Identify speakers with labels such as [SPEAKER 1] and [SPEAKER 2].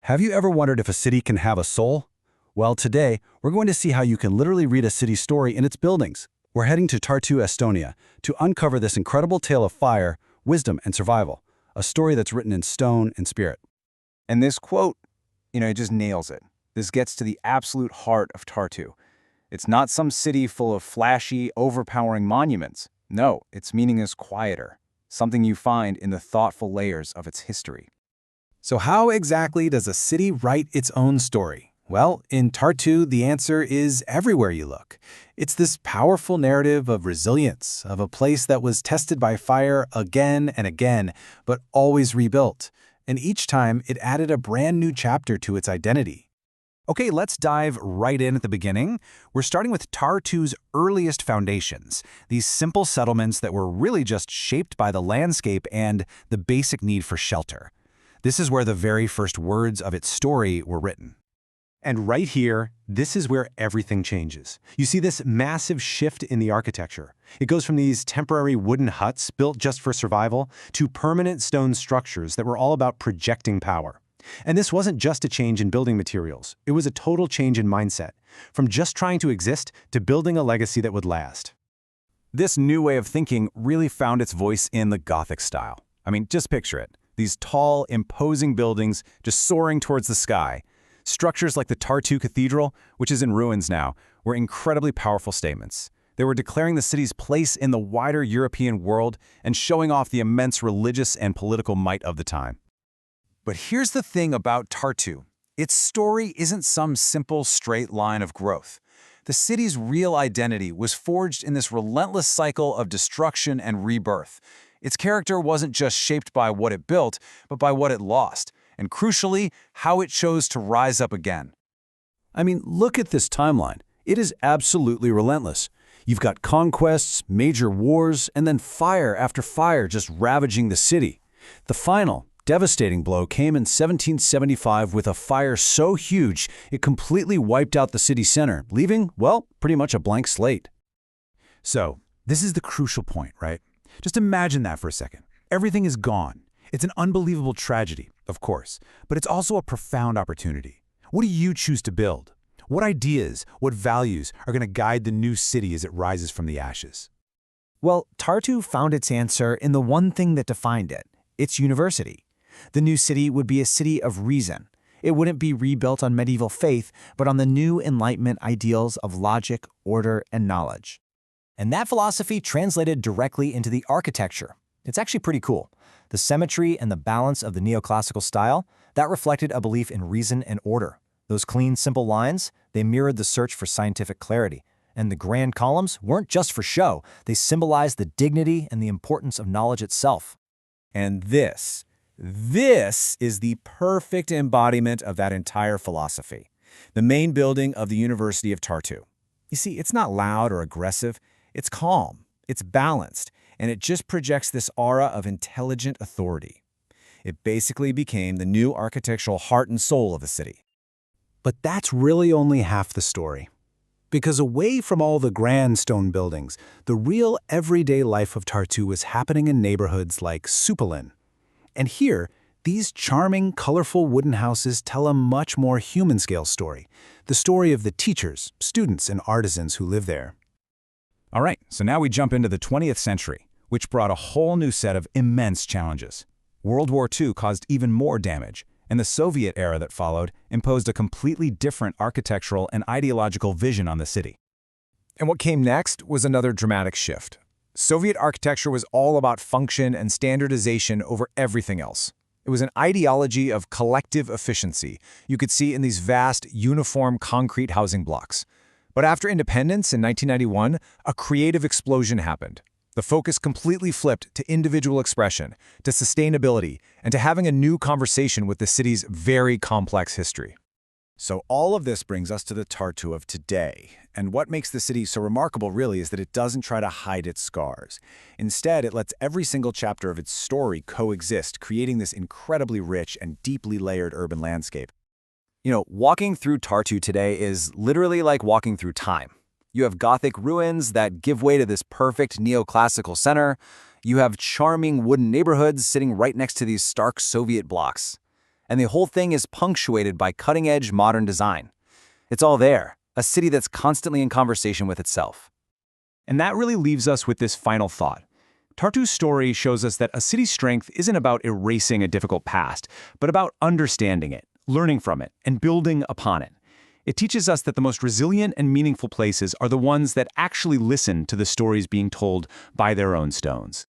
[SPEAKER 1] Have you ever wondered if a city can have a soul? Well, today, we're going to see how you can literally read a city's story in its buildings. We're heading to Tartu, Estonia, to uncover this incredible tale of fire, wisdom, and survival, a story that's written in stone and spirit.
[SPEAKER 2] And this quote, it just nails it. This gets to the absolute heart of Tartu. It's not some city full of flashy, overpowering monuments. No, its meaning is quieter, something you find in the thoughtful layers of its history.
[SPEAKER 3] So how exactly does a city write its own story? Well, in Tartu, the answer is everywhere you look. It's this powerful narrative of resilience, of a place that was tested by fire again and again, but always rebuilt. And each time, it added a brand new chapter to its identity.
[SPEAKER 4] Okay, let's dive right in at the beginning. We're starting with Tartu's earliest foundations, these simple settlements that were really just shaped by the landscape and the basic need for shelter. This is where the very first words of its story were written.
[SPEAKER 3] And right here, this is where everything changes. You see this massive shift in the architecture. It goes from these temporary wooden huts built just for survival to permanent stone structures that were all about projecting power. And this wasn't just a change in building materials. It was a total change in mindset, from just trying to exist to building a legacy that would last.
[SPEAKER 4] This new way of thinking really found its voice in the Gothic style. I mean, just picture it. These tall, imposing buildings just soaring towards the sky. Structures like the Tartu Cathedral, which is in ruins now, were incredibly powerful statements. They were declaring the city's place in the wider European world and showing off the immense religious and political might of the time. But here's the thing about Tartu. Its story isn't some simple, straight line of growth. The city's real identity was forged in this relentless cycle of destruction and rebirth. Its character wasn't just shaped by what it built, but by what it lost, and crucially, how it chose to rise up again.
[SPEAKER 1] I mean, look at this timeline. It is absolutely relentless. You've got conquests, major wars, and then fire after fire just ravaging the city. The final, devastating blow came in 1775 with a fire so huge it completely wiped out the city center, leaving, well, pretty much a blank slate.
[SPEAKER 4] So, this is the crucial point, right? Just imagine that for a second. Everything is gone. It's an unbelievable tragedy, of course, but it's also a profound opportunity. What do you choose to build? What ideas, what values are going to guide the new city as it rises from the ashes?
[SPEAKER 5] Well, Tartu found its answer in the one thing that defined it, its university. The new city would be a city of reason. It wouldn't be rebuilt on medieval faith, but on the new Enlightenment ideals of logic, order, and knowledge. And that philosophy translated directly into the architecture. It's actually pretty cool. The symmetry and the balance of the neoclassical style, that reflected a belief in reason and order. Those clean, simple lines, they mirrored the search for scientific clarity. And the grand columns weren't just for show. They symbolized the dignity and the importance of knowledge itself.
[SPEAKER 4] And this is the perfect embodiment of that entire philosophy. The main building of the University of Tartu. You see, it's not loud or aggressive. It's calm, it's balanced, and it just projects this aura of intelligent authority. It basically became the new architectural heart and soul of the city.
[SPEAKER 3] But that's really only half the story. Because away from all the grand stone buildings, the real everyday life of Tartu was happening in neighborhoods like Supalin. And here, these charming, colorful wooden houses tell a much more human-scale story, the story of the teachers, students, and artisans who live there.
[SPEAKER 4] All right, so now we jump into the 20th century, which brought a whole new set of immense challenges. World War II caused even more damage, and the Soviet era that followed imposed a completely different architectural and ideological vision on the city.
[SPEAKER 2] And what came next was another dramatic shift. Soviet architecture was all about function and standardization over everything else. It was an ideology of collective efficiency you could see in these vast, uniform concrete housing blocks. But after independence in 1991, a creative explosion happened. The focus completely flipped to individual expression, to sustainability, and to having a new conversation with the city's very complex history.
[SPEAKER 4] So all of this brings us to the Tartu of today. And what makes the city so remarkable really is that it doesn't try to hide its scars. Instead, it lets every single chapter of its story coexist, creating this incredibly rich and deeply layered urban landscape.
[SPEAKER 5] Walking through Tartu today is literally like walking through time. You have Gothic ruins that give way to this perfect neoclassical center. You have charming wooden neighborhoods sitting right next to these stark Soviet blocks.
[SPEAKER 4] and the whole thing is punctuated by cutting-edge modern design. It's all there, a city that's constantly in conversation with itself.
[SPEAKER 2] And that really leaves us with this final thought. Tartu's story shows us that a city's strength isn't about erasing a difficult past, but about understanding it, learning from it, and building upon it. It teaches us that the most resilient and meaningful places are the ones that actually listen to the stories being told by their own stones.